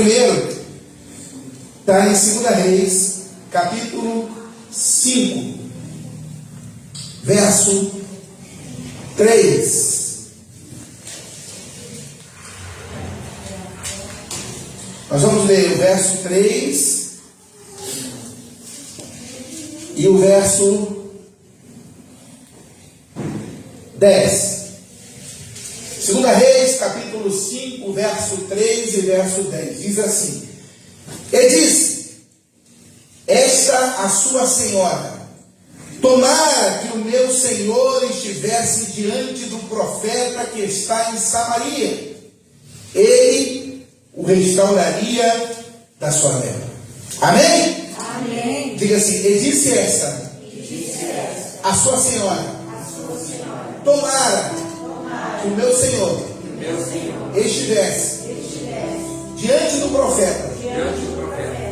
primeiro está em 2 Reis, capítulo 5, verso 3. Nós vamos ler o verso 3 e o verso 10. 2 Reis, capítulo 5, verso 3 e verso 10. Diz assim: E disse: Esta a sua senhora, tomara que o meu senhor estivesse diante do profeta que está em Samaria, ele o restauraria da sua lepra. Amém? Amém. Diga assim: E disse esta a sua senhora, tomara que o meu senhor estivesse diante do profeta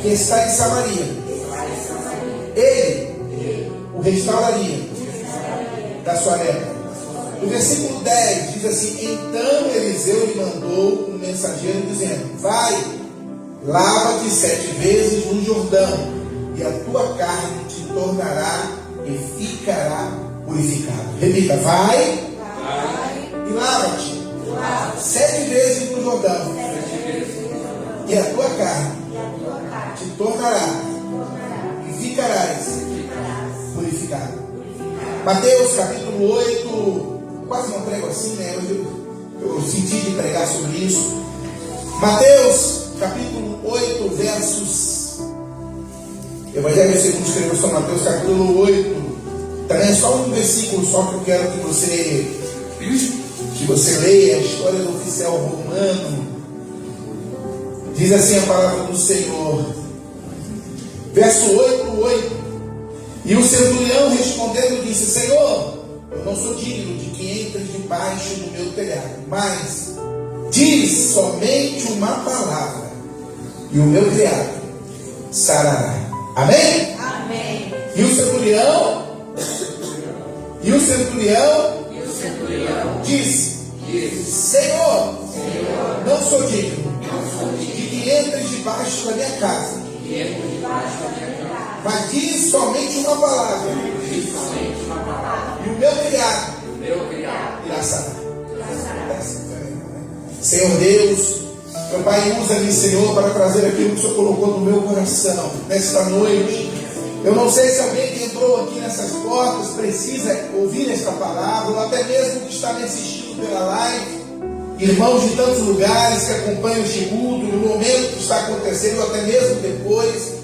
que está em Samaria, ele o restauraria da sua lepra. No versículo 10 diz assim: Então Eliseu lhe mandou um mensageiro dizendo: Vai, lava-te 7 vezes no Jordão, e a tua carne te tornará e ficará purificado. Repita: vai e lava-te 7 vezes no Jordão, e a tua carne te tornará e ficarás purificado. Mateus capítulo 8, quase não prego assim, né? Eu senti de pregar sobre isso. Mateus capítulo 8, versos. Evangelho segundo escreveu São Mateus capítulo 8. Também é só um versículo só que eu quero que você leia a história do oficial romano. Diz assim a palavra do Senhor, verso 8. E o centurião respondendo disse: Senhor, eu não sou digno de que entres debaixo do meu telhado, mas diz somente uma palavra, e o meu criado sarará. Amém? Amém. E o centurião disse: Senhor, não sou digno de que entres debaixo da minha casa, mas diz somente uma palavra, e o meu criado irá sarar. Senhor Deus, meu Pai, usa-me, Senhor, para trazer aquilo que o Senhor colocou no meu coração nesta noite. Eu não sei se alguém que entrou aqui nessas portas precisa ouvir esta palavra, ou até mesmo que está me assistindo pela live, irmãos de tantos lugares que acompanham este culto, no momento que está acontecendo, ou até mesmo depois.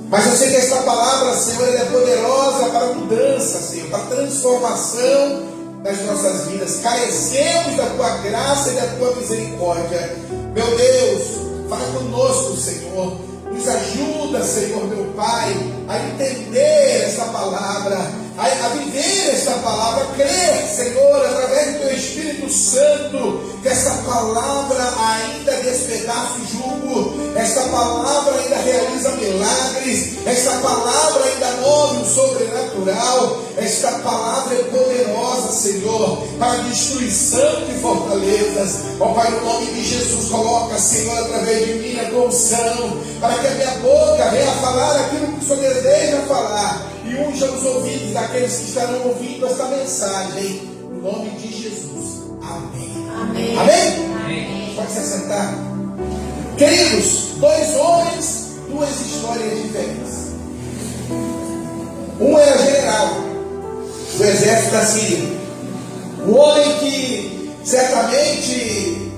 Mas eu sei que esta palavra, Senhor, ela é poderosa para mudança, Senhor, para transformação das nossas vidas. Carecemos da Tua graça e da Tua misericórdia. Meu Deus, fala conosco, Senhor. Nos ajuda, Senhor, meu Pai, a entender esta palavra, a viver esta palavra, a crer, Senhor, através do Teu Espírito Santo, que esta palavra ainda despedaça o jugo, esta palavra ainda realiza milagres, esta palavra ainda move o sobrenatural, esta palavra é poderosa, Senhor, para destruição de fortalezas. Ó Pai, no nome de Jesus, coloca, Senhor, através de mim a tua unção, para que a minha boca venha falar aquilo que o Senhor deseja falar, e unja os ouvidos daqueles que estarão ouvindo esta mensagem, no nome de Jesus. Amém. Amém. Amém? Amém. Pode se assentar. Queridos, 2 homens, 2 histórias diferentes. Um era general do exército da Síria, um homem que certamente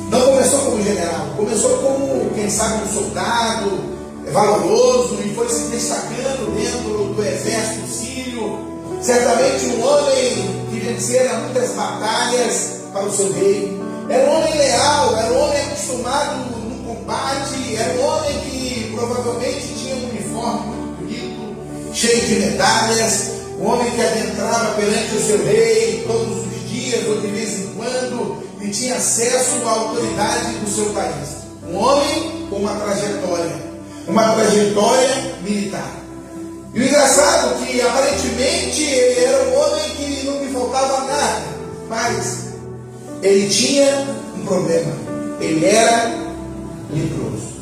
não começou como general, começou como, quem sabe, um soldado valoroso, e foi se destacando dentro do exército sírio. Certamente um homem que vencera muitas batalhas para o seu rei. Era um homem leal, era um homem acostumado no combate, era um homem que provavelmente tinha um uniforme muito bonito, cheio de medalhas, um homem que adentrava perante o seu rei todos os dias ou de vez em quando, e tinha acesso à autoridade do seu país. Um homem com uma trajetória militar. E o engraçado é que aparentemente ele era um homem que não lhe faltava nada, mas ele tinha um problema: ele era leproso.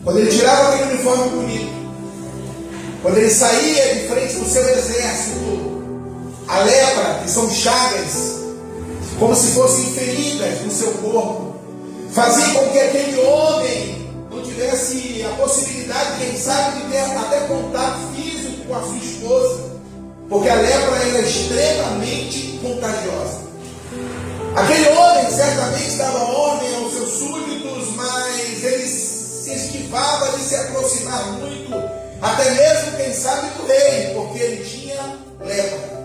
quando ele tirava aquele uniforme bonito, quando ele saía de frente do seu exército, a lepra, que são chagas, como se fossem feridas no seu corpo, fazia com que aquele homem não tivesse a possibilidade, quem sabe, de ter até contato físico com a sua esposa, porque a lepra era extremamente contagiosa. Aquele homem certamente dava ordem aos seus súditos, mas ele se esquivava de se aproximar muito, até mesmo, quem sabe, do rei, porque ele tinha lepra.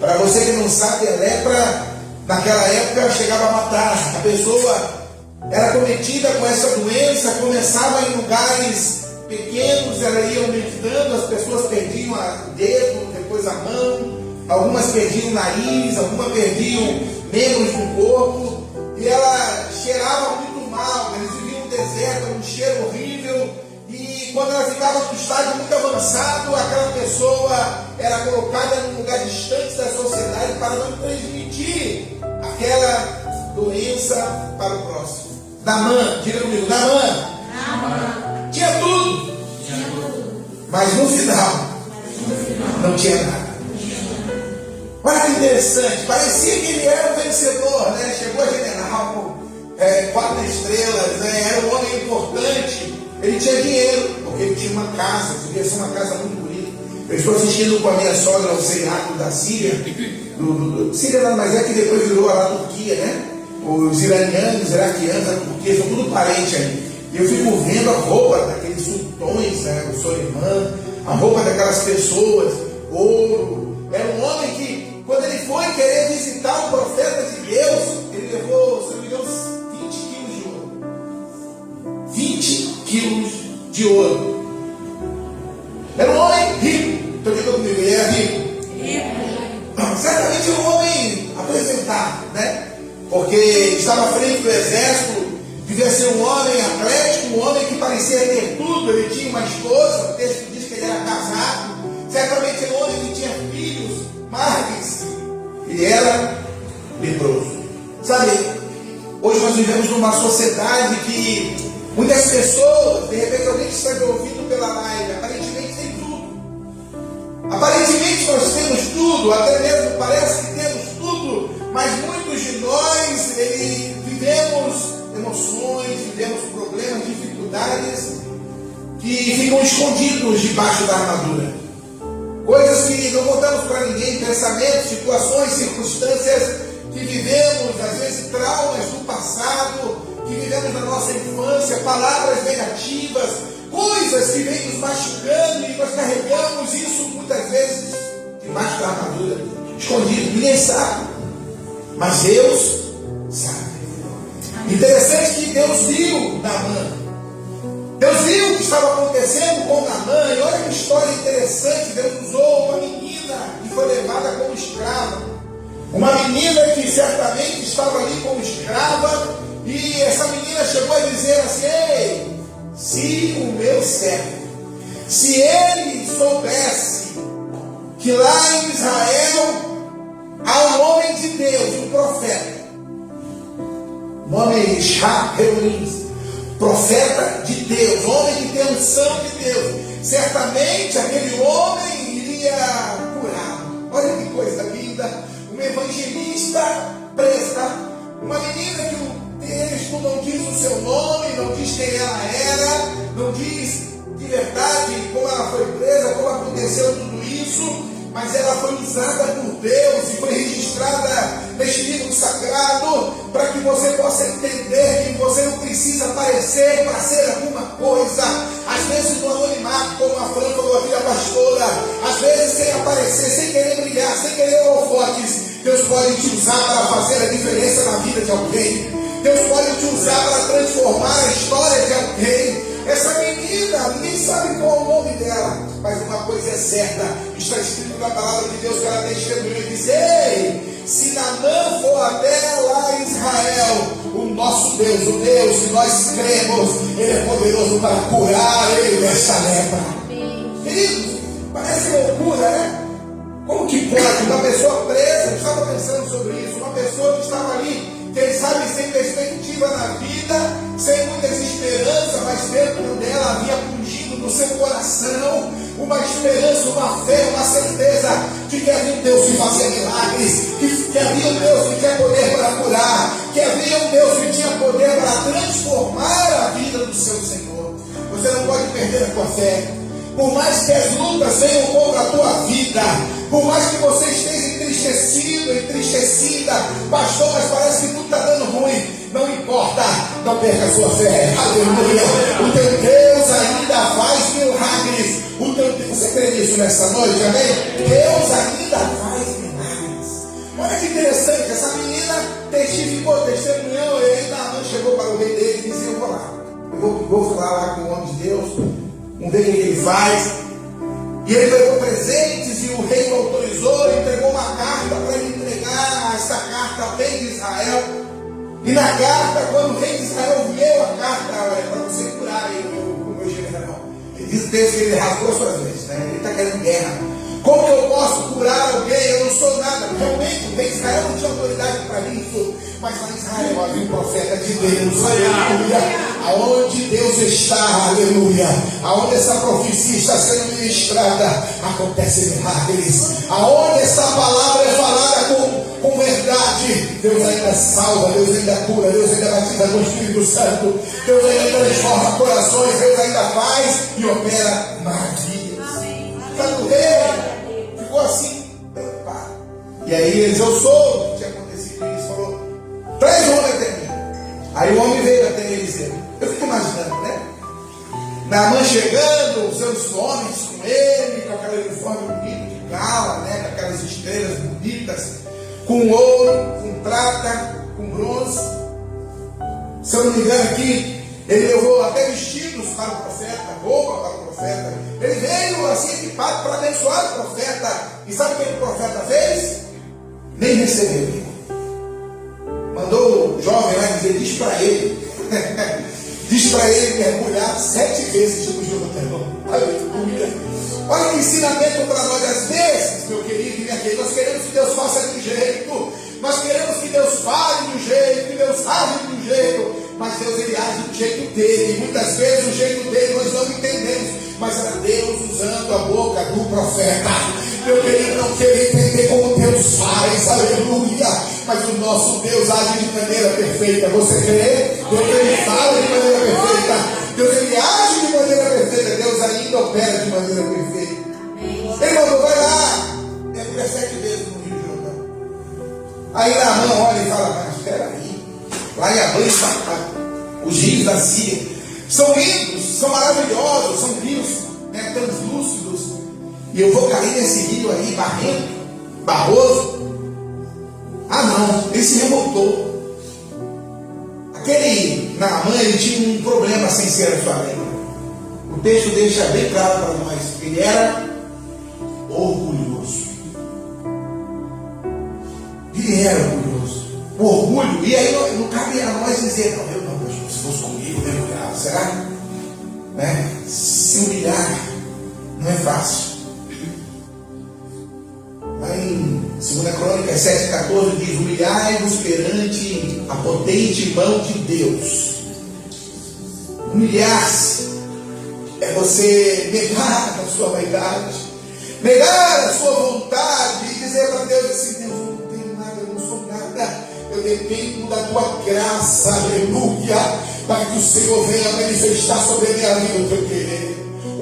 Para você que não sabe, a lepra naquela época chegava a matar. A pessoa era cometida com essa doença, começava em lugares pequenos, ela ia aumentando, as pessoas perdiam o dedo, depois a mão, algumas perdiam o nariz, algumas perdiam membros do corpo, e ela cheirava muito mal. Eles viviam no deserto, um cheiro horrível, e quando ela ficava no estágio muito avançado, aquela pessoa era colocada num lugar distante da sociedade para não transmitir aquela doença para o próximo. Naamã, diga comigo, Naamã tinha tudo, mas no final não tinha nada. Olha que interessante, parecia que ele era um vencedor, né? Chegou a general, 4 estrelas, né? Era um homem importante, ele tinha dinheiro, porque ele tinha uma casa, devia ser uma casa muito bonita. Eu estou assistindo com a minha sogra o seriado da Síria, Síria nada mais é que depois virou a Turquia, né? Os iranianos, iraquianos, a Turquia, são tudo parente aí. E eu fico vendo a roupa daqueles sultões, né? O Solimã, a roupa daquelas pessoas, ouro. Era um homem que, quando ele foi querer visitar o profeta de Deus, ele levou, se não me engano, 20 quilos de ouro. 20 quilos de ouro. Era um homem rico. Então diga comigo, ele era rico. Certamente um homem apresentado, né? Porque estava à frente do exército, devia ser um homem atlético, um homem que parecia ter tudo. Ele tinha uma esposa, o texto diz que ele era casado. Certamente era um homem que tinha filhos, mas ele era leproso. Sabe, hoje nós vivemos numa sociedade que muitas pessoas, de repente alguém que está me ouvindo pela live, aparentemente tem tudo. Aparentemente nós temos tudo, até mesmo parece que temos tudo, mas muitos de nós vivemos emoções, vivemos problemas, dificuldades que ficam escondidos debaixo da armadura. Coisas que não contamos para ninguém, pensamentos, situações, circunstâncias que vivemos, às vezes traumas do passado, que vivemos na nossa infância, palavras negativas, coisas que vêm nos machucando e nós carregamos isso muitas vezes debaixo da armadura, escondido, ninguém sabe, mas Deus sabe. Interessante que Deus viu Naamã. Deus viu o que estava acontecendo com Naamã, e olha que história interessante. Deus usou uma menina que foi levada como escrava, uma menina que certamente estava ali como escrava, e essa menina chegou a dizer assim: ei, se o meu servo, se ele soubesse que lá em Israel há um homem de Deus, um profeta, o nome é Ishá-Reulins, profeta de Deus, homem que tem unção de Deus, certamente aquele homem iria curar. Olha que coisa linda, uma evangelista presta, uma menina que o texto não diz o seu nome, não diz quem ela era, não diz de verdade como ela foi presa, como aconteceu tudo isso, mas ela foi usada por Deus e foi registrada neste livro sagrado para que você possa entender que você não precisa aparecer para ser alguma coisa, às vezes no anonimato, como a Fran falou aqui, a pastora, às vezes sem aparecer, sem querer brilhar, sem querer holofotes. Deus pode te usar para fazer a diferença na vida de alguém. Deus pode te usar para transformar a história de alguém. Essa menina, ninguém sabe qual é o nome dela, mas uma coisa é certa, está escrito na palavra de Deus que ela testemunha e diz: ei, se Naamã for até lá em Israel, o nosso Deus, o Deus que nós cremos, Ele é poderoso para curar ele dessa lepra. Queridos, parece loucura, né? Como que pode uma pessoa presa, eu estava pensando sobre isso, uma pessoa que estava ali, quem sabe sem perspectiva na vida, sem muitas esperanças, mas dentro dela havia pungido no seu coração uma esperança, uma fé, uma certeza de que havia um Deus que fazia milagres, que havia um Deus que tinha poder para curar, que havia um Deus que tinha poder para transformar a vida do seu Senhor. Você não pode perder a tua fé. Por mais que as lutas venham contra a tua vida, por mais que você esteja entristecido, entristecida, pastor, mas parece que tudo está dando ruim, não importa, não perca a sua fé, aleluia. O teu Deus ainda faz milagres. Você crê nisso nessa noite, amém? Deus ainda faz milagres. Olha que interessante, essa menina testificou, testemunhou, e aí Naamã chegou para o rei dele e disse: eu vou lá, vou falar lá com o homem de Deus, vamos ver o que ele faz. E ele levou presentes e o rei o autorizou, entregou uma carta para ele entregar. Essa carta ao rei de Israel. E na carta, quando o rei de Israel leu a carta, para você curar o meu general, ele diz o texto que ele rasgou suas vezes, né? Ele está querendo guerra. Como que eu posso curar alguém? Eu não sou nada. Realmente, o rei de Israel não tinha autoridade para isso. Mas lá em Israel havia um profeta de Deus, aleluia. Aonde Deus está, aleluia. Aonde essa profecia está sendo ministrada, acontecem milagres. Aonde essa palavra é falada com verdade, Deus ainda salva, Deus ainda cura, Deus ainda batiza com o Espírito Santo, Deus ainda transforma corações, Deus ainda faz e opera maravilhas. Sabe o rei ficou assim, preocupado. E aí Eliseu soube que tinha acontecido isso, falou: traz o homem até mim. Aí o homem veio até Eliseu. Eu fico imaginando, né? Naamã chegando, os seus homens com ele, com aquele uniforme bonito de gala, né? Com aquelas estrelas bonitas, com ouro, com prata, com bronze. Se eu não me engano aqui, ele levou até vestidos para o profeta, roupa para o profeta. Ele veio assim equipado para abençoar o profeta. E sabe o que o profeta fez? Nem recebeu. Mandou o jovem lá dizer: diz para ele diz para ele mergulhar 7 vezes no Jordão. Aleluia. Olha que ensinamento para nós. Às vezes, meu querido e minha querida, nós queremos que Deus faça de um jeito, nós queremos que Deus fale de um jeito, que Deus age de um jeito, mas Deus, ele age do jeito dele. Muitas vezes o jeito dele nós não entendemos, mas era Deus usando a boca do profeta. Meu querido, não queria entender como Deus faz, aleluia, mas o nosso Deus age de maneira perfeita. Você crê? Deus, ele fala de maneira perfeita, Deus, ele age de maneira perfeita, Deus ainda opera de maneira perfeita. Ele mandou: vai lá, mergulha 7 vezes no Rio Jordão. Aí Naamã olha e fala: mas espera aí, lá em Abril, os rios da Síria são lindos, são maravilhosos, são rios, né, translúcidos, e eu vou cair nesse rio aí, barrento, barroso? Ah não, ele se revoltou. Aquele Naamã, ele tinha um problema sem ser a sua lembra. O texto deixa bem claro para nós: ele era orgulhoso. Ele era orgulhoso. O orgulho, e aí não cabe a nós dizer: não, eu não, se fosse comigo, mergulhava. Será? Né? Se humilhar não é fácil. Lá em 2 Crônicas 7,14 diz: humilhai-vos perante a potente mão de Deus. Humilhar-se é você negar a sua vaidade, negar a sua vontade e dizer para Deus assim: Deus, eu não tenho nada, eu não sou nada, eu dependo da tua graça, aleluia, para que o Senhor venha manifestar sobre a minha vida o teu querer.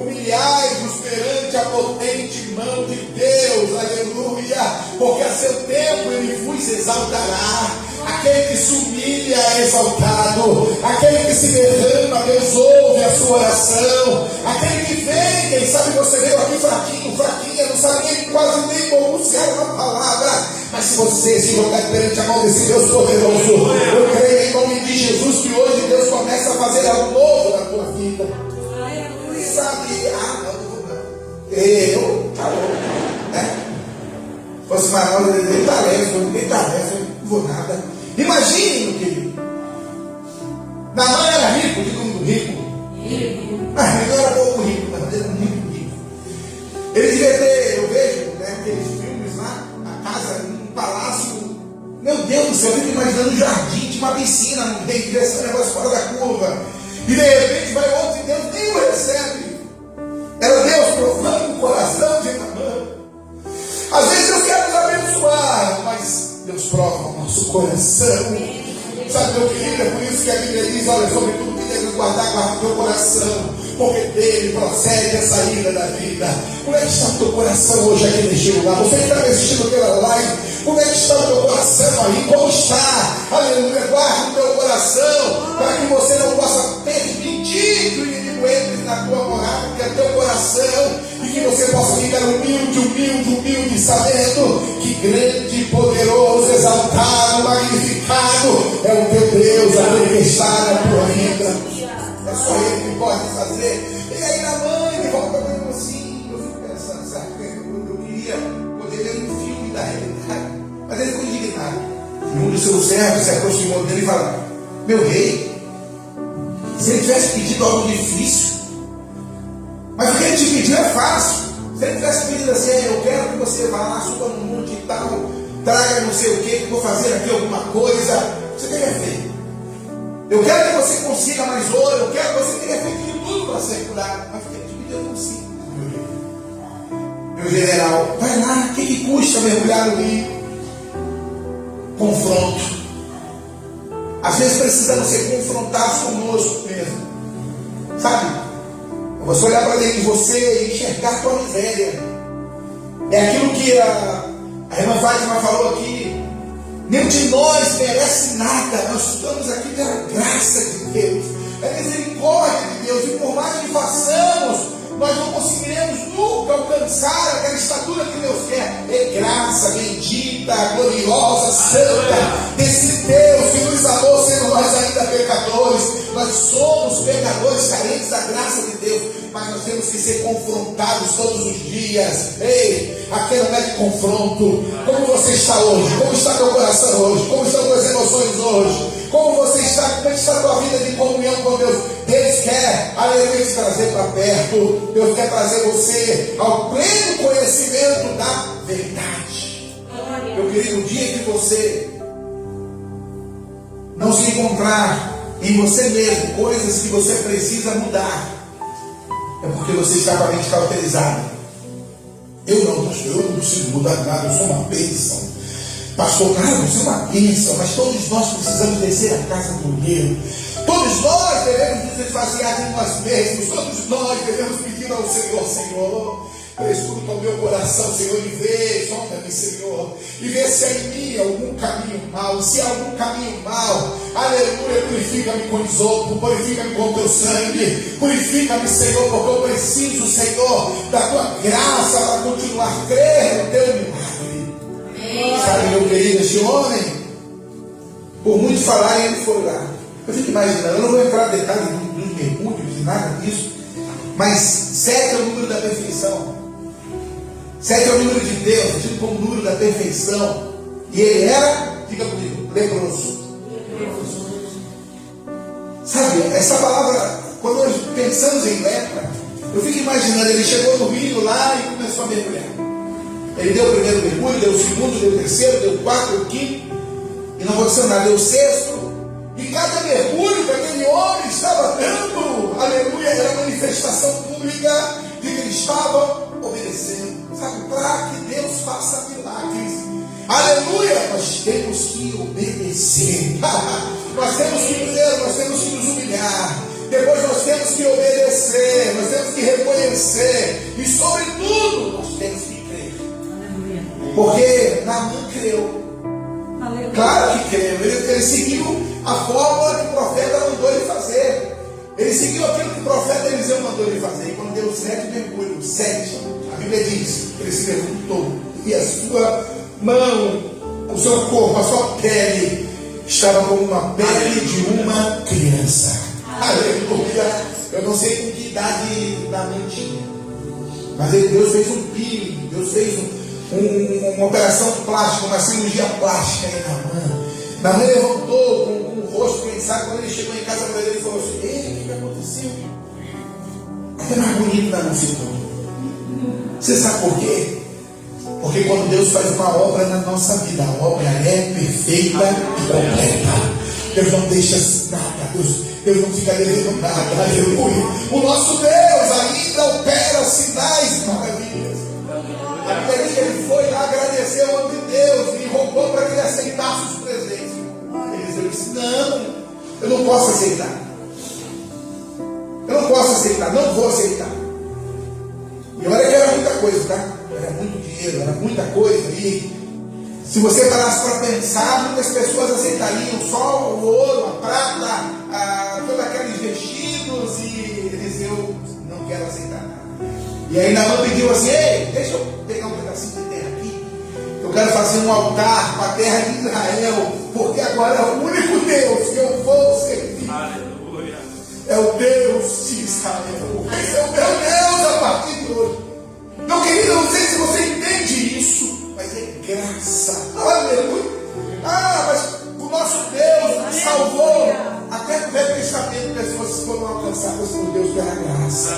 Humilhai-vos perante a potente mão de Deus, aleluia, porque a seu tempo ele vos exaltará. Aquele que se humilha é exaltado, aquele que se derrama, Deus ouve a sua oração. Aquele que vem, quem sabe você veio aqui fraquinho, fraquinha, não sabe nem, quase nem pronunciar uma palavra, mas se você se jogar perante a mão desse Deus poderoso, eu creio em nome de Jesus que hoje Deus começa a fazer algo novo na tua vida. Sabe? Ah, não. Eu, tá louco, né? Se fosse maior, eu nem tarefa, não vou nada. Imagine, meu querido. Naamã era rico, digo muito rico. Mas ele não era pouco rico, mas ele era muito rico. Ele devia ter, eu vejo, né, aqueles filmes lá, a casa, um palácio. Meu Deus do céu, eu fico imaginando um jardim, de uma piscina, não tem, devia ser um negócio fora da curva. E de repente vai outro coração de Naamã. Às vezes Deus quer nos abençoar, mas Deus prova o nosso coração. Sabe, meu querido, é por isso que a Bíblia diz, olha, sobre tudo que deves guardar, guarda o teu coração, porque dele procede a saída da vida. Como é que está o teu coração hoje aqui neste lugar? Você que está me assistindo pela live, como é que está o teu coração aí? Como está? Aleluia, guarda o teu coração, para que você não possa permitir que o inimigo entre na tua morada, que é o teu coração, e que você possa ficar humilde, sabendo que grande, poderoso, exaltado, magnificado é o teu Deus, aquele que está na tua vida. É só Ele que pode fazer. E aí na mãe, ele volta para mim assim, eu fico pensando, sabe, eu queria poder ver um filme da realidade, mas ele ficou indignado. E um dos seus servos se aproximou dele e falou: meu rei, se ele tivesse pedido algo difícil, mas o que ele te pediu é fácil. Se ele tivesse pedido assim, eu quero que você vá lá, suba no monte e tal, traga não sei o que vou fazer aqui alguma coisa, você teria feito. Eu quero que você consiga mais ouro, eu quero que você tenha feito de tudo para ser curado. Mas o que ele te pediu, eu não consigo. Meu general, vai lá, o que custa mergulhar no rio? Confronto. Às vezes precisamos ser confrontados conosco mesmo. Sabe? Você olhar para dentro de você e enxergar a tua miséria. É aquilo que a irmã Fátima falou aqui. Nenhum de nós merece nada. Nós estamos aqui pela graça de Deus. É misericórdia de Deus. E por mais que façamos, nós não conseguiremos nunca alcançar aquela estatura que Deus quer. É graça bendita, gloriosa, santa desse Deus que nos amou sendo nós ainda pecadores. Nós somos pecadores carentes da graça de Deus, mas nós temos que ser confrontados todos os dias. Ei, aqui não é de confronto. Como você está hoje? Como está teu coração hoje? Como estão tuas emoções hoje? Como você está? Como é que está a tua vida de comunhão com Deus? Deus quer, aleluia, te trazer para perto. Deus quer trazer você ao pleno conhecimento da verdade. Meu querido, o dia que você não se encontrar em você mesmo coisas que você precisa mudar, é porque você está com a mente cauterizada. Eu não, pastor, eu não preciso mudar nada, eu sou uma bênção. Pastor, cara, você é uma bênção, mas todos nós precisamos descer a casa do olheiro. Todos nós devemos nos esvaziar de nós mesmos. Todos nós devemos pedir ao Senhor: Senhor, escuta o meu coração, Senhor, e vê, sonda-me, Senhor, e vê se há em mim algum caminho mau. Se há algum caminho mau, aleluia, purifica-me com isopo, purifica-me com o teu sangue, purifica-me, Senhor, porque eu preciso, Senhor, da tua graça para continuar a crer no teu milagre. Amém. Sabe, meu querido, esse homem, por muito falar, ele foi lá. Eu fico imaginando, eu não vou entrar em detalhes dos mergulhos e nada disso, mas 7 é o número da perfeição. 7 é o número de Deus, tido como o número da perfeição. E ele era, diga comigo, leproso. Sabe, essa palavra, quando nós pensamos em lepra, eu fico imaginando, ele chegou no rio lá e começou a mergulhar. Ele deu o primeiro mergulho, deu o segundo, deu o terceiro, deu o quarto, deu o quinto, e não aconteceu nada, deu o sexto. E cada mergulho que aquele homem estava dando, aleluia, era a manifestação pública de que ele estava obedecendo. Sabe, para que Deus faça milagres, aleluia, nós temos que obedecer. Nós temos que primeiro, nós temos que nos humilhar. Depois nós temos que obedecer, nós temos que reconhecer. E sobretudo, nós temos que crer. Porque Naamã creu. Claro que creu. Ele seguiu a fórmula que o profeta mandou ele fazer. Ele seguiu aquilo que o profeta Eliseu mandou ele fazer. E quando deu 7 mergulhos, 7, a Bíblia diz, ele se levantou e a sua mão, o seu corpo, a sua pele estava como uma pele de uma criança. Aleluia! Eu não sei com que idade Naamã tinha, mas Deus fez um peeling, Deus fez uma operação plástica, uma cirurgia plástica em Naamã. Naamã levantou com o rosto, quem sabe, quando ele chegou em casa para ele falou assim: ei, o que aconteceu? Até mais bonito Naamã ficou. Você sabe por quê? Porque quando Deus faz uma obra na nossa vida, a obra é perfeita e completa. Deus não deixa nada, Deus não fica devendo nada, aleluia. O nosso Deus ainda opera sinais maravilhosos. para agradecer ao homem de Deus e rogou para que ele aceitasse os presentes. Ele disse: não, eu não posso aceitar. Eu não posso aceitar, não vou aceitar. E olha que era muita coisa, tá? Era muito dinheiro, era muita coisa. E se você parasse para pensar, muitas pessoas aceitariam só o ouro, a prata, todos aqueles vestidos. E Eliseu: não quero aceitar nada. E aí Naamã pediu assim: ei, deixa eu pegar um pedacinho de terra aqui. Eu quero fazer um altar para a terra de Israel, porque agora é o único Deus que eu vou servir. Aleluia. É o Deus de Israel. Esse é o meu Deus a partir de hoje. Meu querido, eu não sei se você entende isso, mas é graça. Aleluia. Mas o nosso Deus nos salvou. Até no Velho Testamento, pessoas foram alcançadas por Deus pela graça.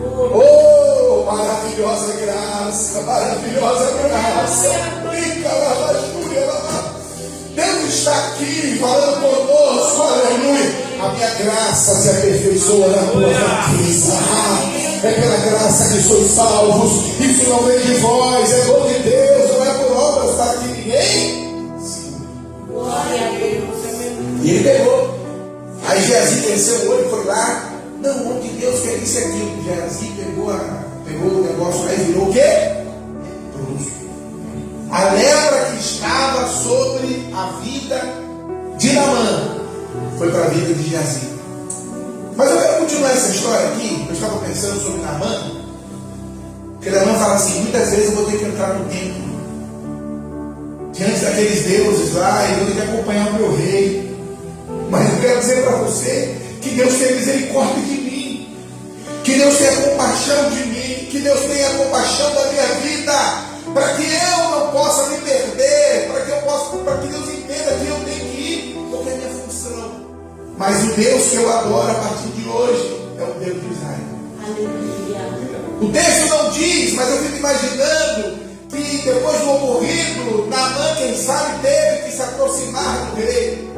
Oh, maravilhosa graça, maravilhosa graça. Deus está aqui falando conosco, aleluia. A minha graça se aperfeiçoa na tua fraqueza. É pela graça que sois salvos. Isso não vem de vós, é dom de Deus, não é por obras para que ninguém. Glória a Deus. E ele pegou. Aí Geazi cresceu o olho e foi lá. Não, o homem de Deus quer isso e aquilo. Geazi pegou o negócio lá e virou o quê? Leproso. A lepra que estava sobre a vida de Naamã foi para a vida de Geazi. Mas eu quero continuar essa história aqui. Eu estava pensando sobre Naamã. Porque Naamã fala assim: muitas vezes eu vou ter que entrar no templo diante daqueles deuses lá, e eu vou ter que acompanhar o meu rei. Mas eu quero dizer para você que Deus tenha misericórdia de mim, que Deus tenha compaixão de mim, que Deus tenha compaixão da minha vida, para que eu não possa me perder, para que Deus entenda que eu tenho que ir, porque é minha função. Mas o Deus que eu adoro a partir de hoje é o Deus de Israel. Aleluia. O texto não diz, mas eu fico imaginando que depois do ocorrido, Naamã, quem sabe, teve que se aproximar do rei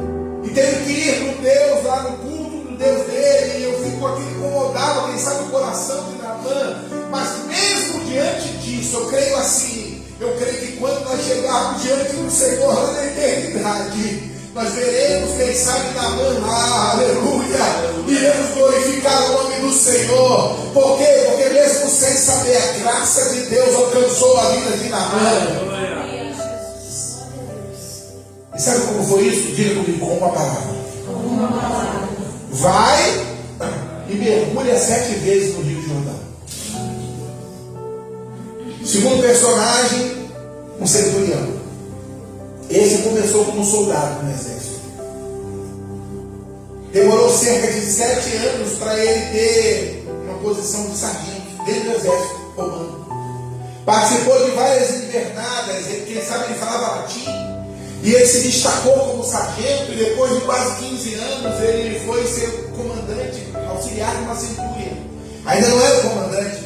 e teve que ir para o Deus lá no culto do Deus dele. E eu fico aqui incomodado, quem sabe, o coração de Naamã. Mas mesmo diante disso, eu creio assim, eu creio que quando nós chegarmos diante do Senhor na eternidade, nós veremos, quem sabe, Naamã lá, aleluia, iremos glorificar o nome do Senhor. Por quê? Porque mesmo sem saber, a graça de Deus alcançou a vida de Naamã. E sabe como foi isso? Diga comigo, com uma palavra. Vai e mergulha 7 vezes no Rio Jordão. Segundo personagem, um centurião. Esse começou como soldado no exército. Demorou cerca de 7 anos para ele ter uma posição de sargento dentro do exército romano. Participou de várias invernadas, quem sabe ele falava latim. E ele se destacou como sargento, e depois de quase 15 anos ele foi ser comandante, auxiliar de uma centúria. Ainda não era o comandante.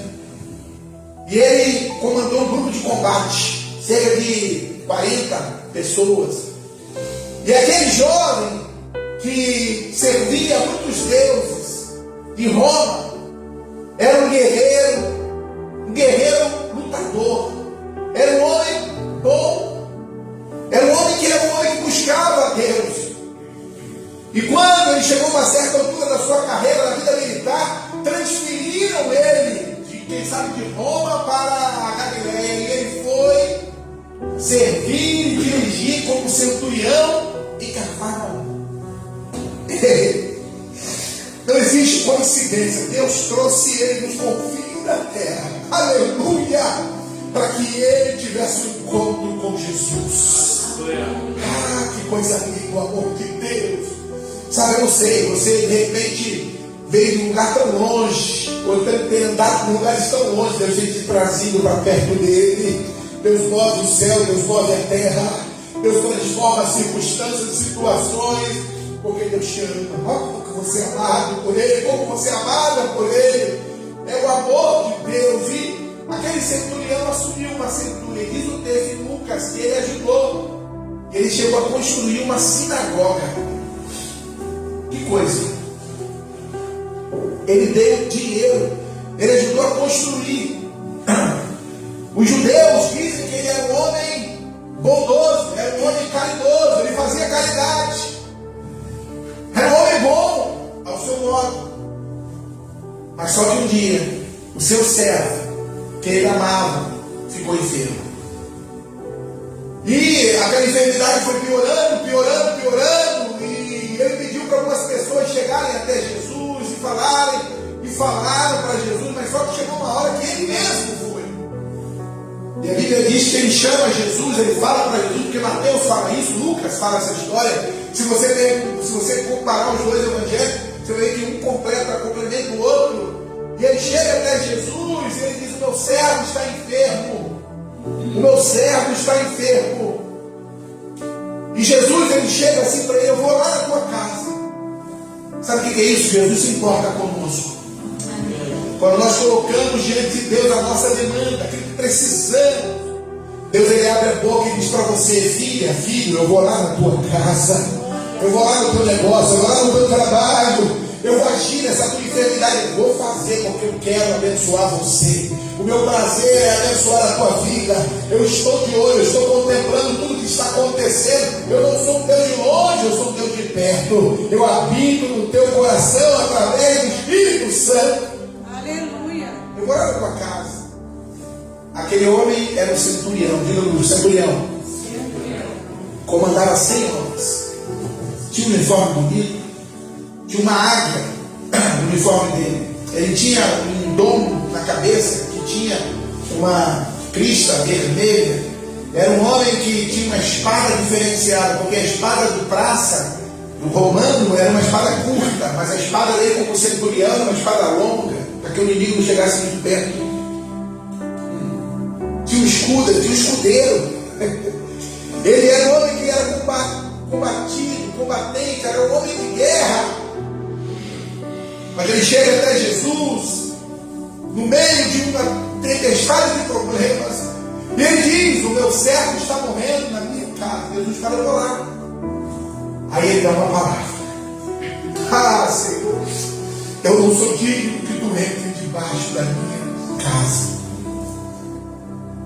E ele comandou um grupo de combate, cerca de 40 pessoas. E aquele jovem que servia a muitos deuses de Roma era um guerreiro lutador. Era um homem bom. Era um homem que buscava a Deus. E quando ele chegou a uma certa altura da sua carreira na vida militar, transferiram ele, quem sabe, de Roma para a Galileia. E ele foi servir e dirigir como centurião em Cafarnaum. Não existe coincidência. Deus trouxe ele nos confins da terra. Aleluia! Para que ele tivesse um encontro com Jesus. Que coisa linda, o amor de Deus. Sabe, eu não sei, você de repente veio de um lugar tão longe, ou tem andado por lugares tão longe, Deus tem te trazido para perto dele. Deus move o céu, Deus move a terra, Deus transforma circunstâncias, situações, porque Deus te ama. Como você é amado por ele, como você é amada por ele. É o amor de Deus. E aquele centurião assumiu uma centúria. Diz o texto em Lucas que ele ajudou. Ele chegou a construir uma sinagoga. Que coisa! Ele deu dinheiro. Ele ajudou a construir. Os judeus dizem que ele era um homem bondoso, era um homem caridoso, ele fazia caridade. Era um homem bom ao seu modo. Mas só que um dia, o seu servo, que ele amava, ficou enfermo. E aquela enfermidade foi piorando, piorando, piorando. E ele pediu para algumas pessoas chegarem até Jesus e falaram para Jesus, mas só que chegou uma hora que ele mesmo foi. E a Bíblia diz que ele chama Jesus, ele fala para Jesus, porque Mateus fala isso, Lucas fala essa história. Se você comparar os dois evangelhos, você vê que um complementa o outro. E ele chega até Jesus e ele diz: o meu servo está enfermo. O meu servo está enfermo. E Jesus, ele chega assim para ele: eu vou lá na tua casa. Sabe o que é isso? Jesus se importa conosco. Quando nós colocamos diante de Deus a nossa demanda, aquilo que precisamos, Deus, ele abre a boca e diz para você: filha, filho, eu vou lá na tua casa, eu vou lá no teu negócio, eu vou lá no teu trabalho, eu vou agir nessa tua enfermidade, eu vou fazer porque eu quero abençoar você. O meu prazer é abençoar a tua vida. Eu estou de olho, eu estou contemplando tudo que está acontecendo. Eu não sou um Deus de longe, eu sou um Deus de perto. Eu habito no teu coração através do Espírito Santo. Aleluia. Eu vou lá na tua casa. Aquele homem era um centurião, diga o centurião. Comandava 100 homens. Tinha um uniforme bonito. Tinha uma águia no uniforme dele. Ele tinha um domo na cabeça que tinha uma crista vermelha. Era um homem que tinha uma espada diferenciada, porque a espada do praça, do romano, era uma espada curta, mas a espada dele, como centurião, era uma espada longa, para que o inimigo não chegasse muito perto. Tinha um escudo, tinha um escudeiro. Ele era um homem que era combatido, combatente, era um homem de guerra. Mas ele chega até Jesus, no meio de uma tempestade de problemas, e ele diz: o meu servo está morrendo na minha casa. Jesus fala: eu vou lá. Aí ele dá uma palavra: ah, Senhor, eu não sou digno que tu entre debaixo da minha casa.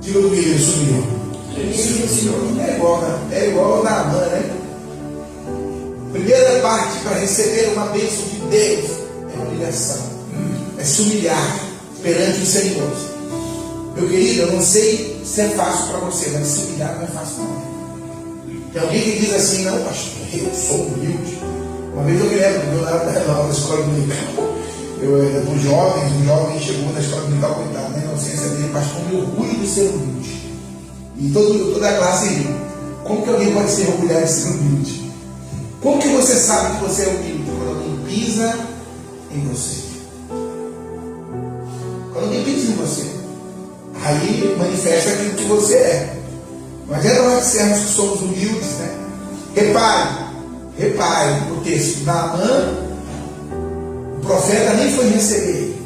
Diga comigo: Senhor. É igual na Amã, né? Primeira parte para receber uma bênção de Deus é humilhação, é se humilhar perante o Senhor. Meu querido, eu não sei se é fácil para você, mas se humilhar não é fácil não. Tem alguém que diz assim: não, pastor, eu sou humilde. Uma vez eu me lembro, na escola dominical, eu era dos jovens, um jovem chegou na escola dominical, coitado, na inocência dele: pastor, me orgulho de ser humilde. E toda a classe riu. Como que alguém pode ser orgulhado de ser humilde? Como que você sabe que você é humilde? Quando alguém pisa em você. Quando alguém pisa em você, aí manifesta aquilo que você é. Mas é nós dissermos que somos humildes, né? Repare no texto. Naamã, o profeta nem foi receber,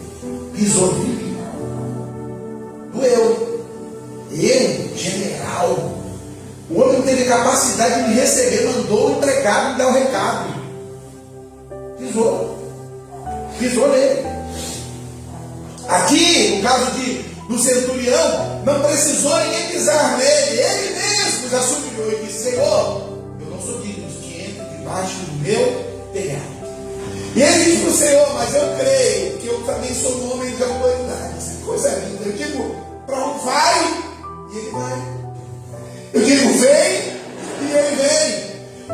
pisou nele. Doeu. Eu, general, o homem não teve capacidade de me receber, mandou o empregado me dar o recado. Pisou nele. Aqui, no caso do centurião, não precisou ninguém pisar nele, ele mesmo já subiu e disse: Senhor, eu não sou digno que entre debaixo do meu telhado. E ele disse para o Senhor: mas eu creio que eu também sou um homem de autoridade. Essa coisa linda. Eu digo: para onde vai? E ele vai. Eu digo: vem, e ele vem.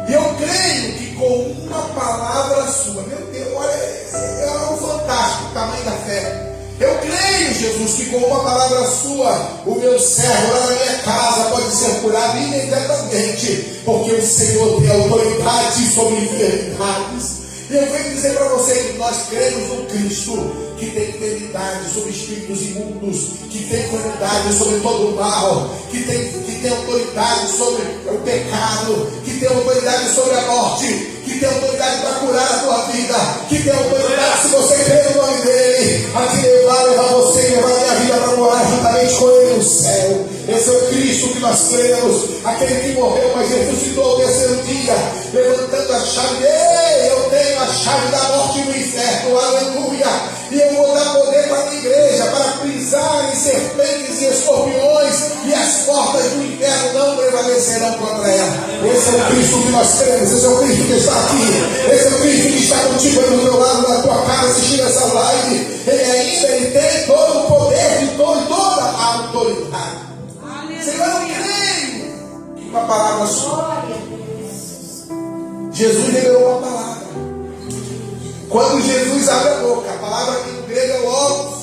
E eu creio que com uma palavra sua, meu Deus, olha, é um fantástico o tamanho da fé. Eu creio, Jesus, que com uma palavra sua, o meu servo lá na minha casa pode ser curado imediatamente, porque o Senhor tem autoridade sobre enfermidades. E eu venho dizer para você que nós cremos no Cristo, que tem autoridade sobre espíritos imundos, que tem autoridade sobre todo o mal, que tem autoridade sobre o pecado, que tem autoridade sobre a morte, que tem autoridade para curar a tua vida, que tem autoridade, se você crê no nome dele, a te levar você e levar a minha vida para morar juntamente com ele no céu. Esse é o Cristo que nós cremos, aquele que morreu, mas ressuscitou ao terceiro dia, levantando a chave. Ei, eu tenho a chave da morte e do inferno, aleluia, e eu vou dar poder para a igreja, para pisar em serpentes e escorpiões, e as portas do inferno não prevalecerão contra ela. Esse é o Cristo que nós cremos, esse é o Cristo que está aqui, esse é o Cristo que está contigo aí do teu lado, na tua casa, assistindo essa live. Ele tem todo o poder e toda a autoridade. Senhor, eu creio que uma palavra só. Jesus liberou uma palavra. Quando Jesus abre a boca, a palavra que no grego é logos.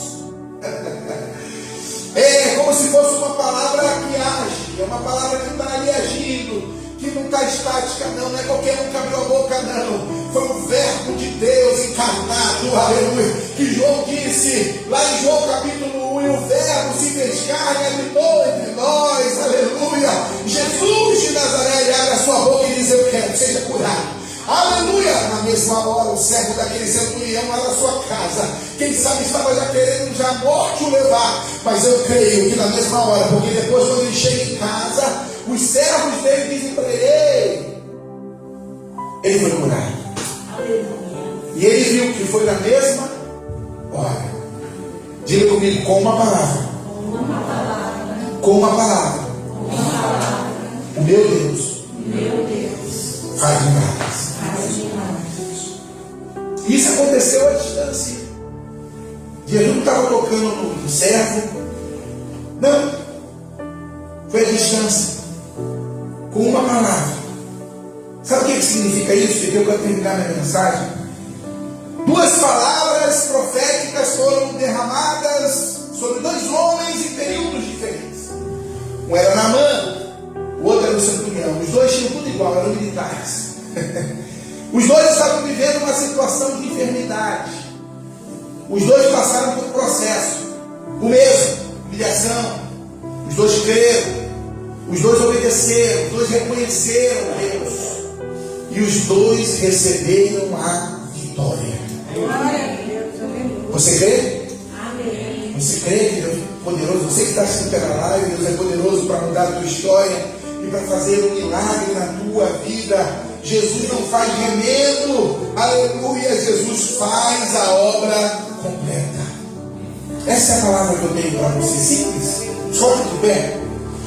É como se fosse uma palavra que age, é uma palavra que está ali agindo, que não está estática, não é qualquer um que abriu a boca, não. Foi o verbo de Deus encarnado, aleluia, que João disse, lá em João capítulo 1, e o verbo se fez carne e habitou entre nós, aleluia. Jesus de Nazaré, ele abre a sua boca e diz, eu quero, seja curado. Aleluia! Na mesma hora, o servo daquele centurião lá na sua casa, quem sabe estava já querendo já a morte o levar, mas eu creio que na mesma hora, porque depois quando ele chega em casa, os servos dele dizem para ele foi curado. E ele viu que foi na mesma hora. Diga comigo, com uma palavra. Com uma palavra. O meu Deus faz milagres. Isso aconteceu à distância. Jesus não estava tocando no servo. Não. Foi à distância. Com uma palavra. Sabe o que significa isso? E eu quero terminar minha mensagem. 2 palavras proféticas foram derramadas sobre 2 homens em períodos diferentes. Um era Naamã, o outro era o centurião. Os 2 tinham tudo igual, eram militares. Os 2 estavam vivendo uma situação de enfermidade. Os 2 passaram por um processo, o mesmo, humilhação. Os 2 creram, os 2 obedeceram, os 2 reconheceram Deus. E os 2 receberam a vitória. Você crê? Amém. Você crê que Deus é poderoso? Você que está assistindo pela live, Deus é poderoso para mudar a tua história e para fazer um milagre na tua vida. Jesus não faz remendo, aleluia, Jesus faz a obra completa. Essa é a palavra que eu tenho para você, simples, só de pé,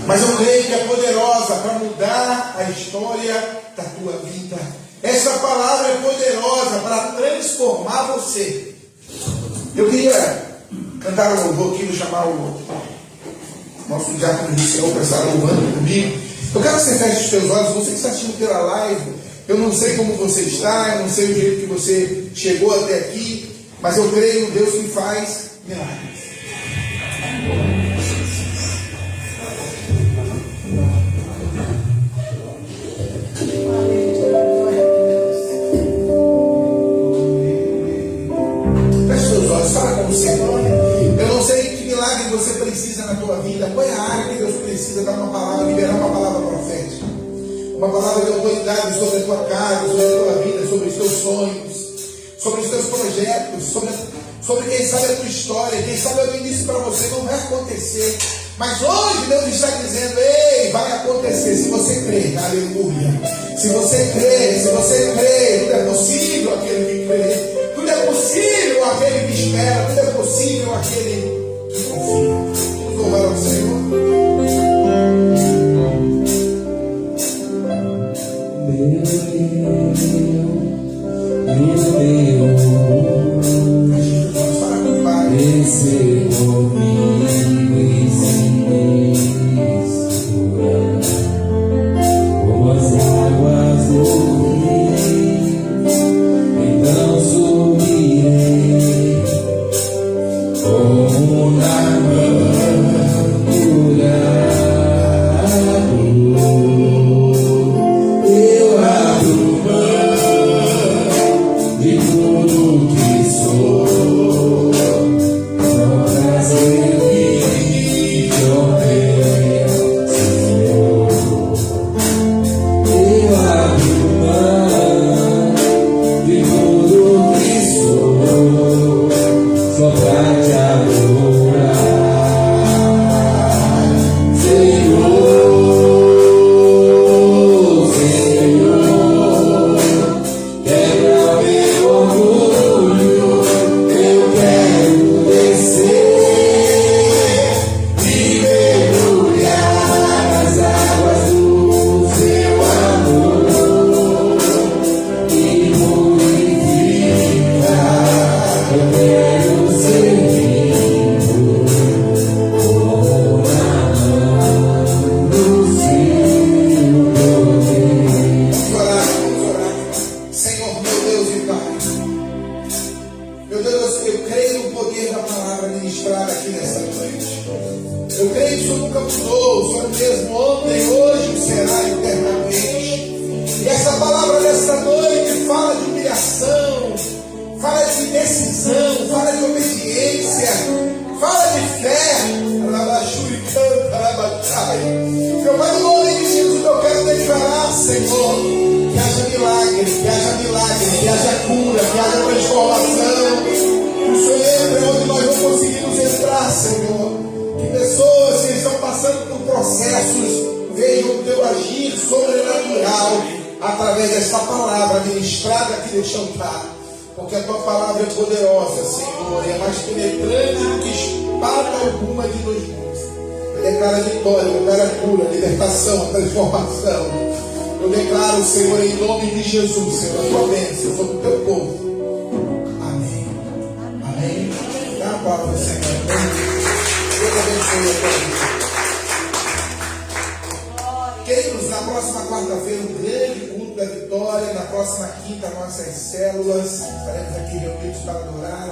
mas eu creio que é poderosa para mudar a história da tua vida. Essa palavra é poderosa para transformar você. Eu queria cantar um louvor aqui, vou chamar o nosso diácono inicial para estar louvando comigo. Eu quero que você feche os seus olhos, você que está assistindo pela live. Eu não sei como você está, eu não sei o jeito que você chegou até aqui, mas eu creio no Deus que faz milagres. Feche seus olhos, fala com o Senhor. Eu não sei que milagre você precisa na tua vida, qual é a área que Deus precisa dar uma palavra, liberar uma palavra profética. Uma palavra de autoridade sobre a tua casa, sobre a tua vida, sobre os teus sonhos, sobre os teus projetos, sobre quem sabe a tua história. Quem sabe eu disse para você, não vai acontecer. Mas hoje Deus está dizendo, ei, vai acontecer, se você crê, aleluia. Se você crê, tudo é possível aquele que crê. Tudo é possível aquele que espera, tudo é possível aquele que confia. Vamos louvar ao Senhor. Meu Deus, descer comigo e se misturar com as águas do rio, então subirei como na de tudo que sou, só prazer. quero servir como na mão do seu poder. Vamos orar. Senhor, meu Deus e Pai. Meu Deus, eu creio no poder da palavra ministrada aqui nessa noite. Eu creio que o Senhor nunca mudou, o Senhor é o mesmo ontem, hoje e será eternamente. E essa palavra desta noite fala de humilhação, fala de decisão, fala de obediência, fala de fé. Meu Pai, no nome de Jesus, eu quero declarar, Senhor, que haja milagre, que haja milagre, que haja cura, que haja transformação. Que o Senhor entre onde nós não conseguimos entrar, Senhor. Que pessoas que estão passando por processos vejam o teu agir sobrenatural através desta palavra ministrada aqui neste altar. Porque a tua palavra é poderosa, Senhor, e é mais penetrante do que espada alguma de dois gumes. Eu declaro a vitória, eu declaro a cura, a libertação, a transformação. Eu declaro, Senhor, em nome de Jesus, Senhor, a tua bênção sobre o teu povo. Amém. Amém. Dá a palavra, Senhor. Deus abençoe a tua vida. Queridos, na próxima quarta-feira, um grande culto da vitória. Na próxima quinta, nossas células. Estaremos aqui reunidos para adorar.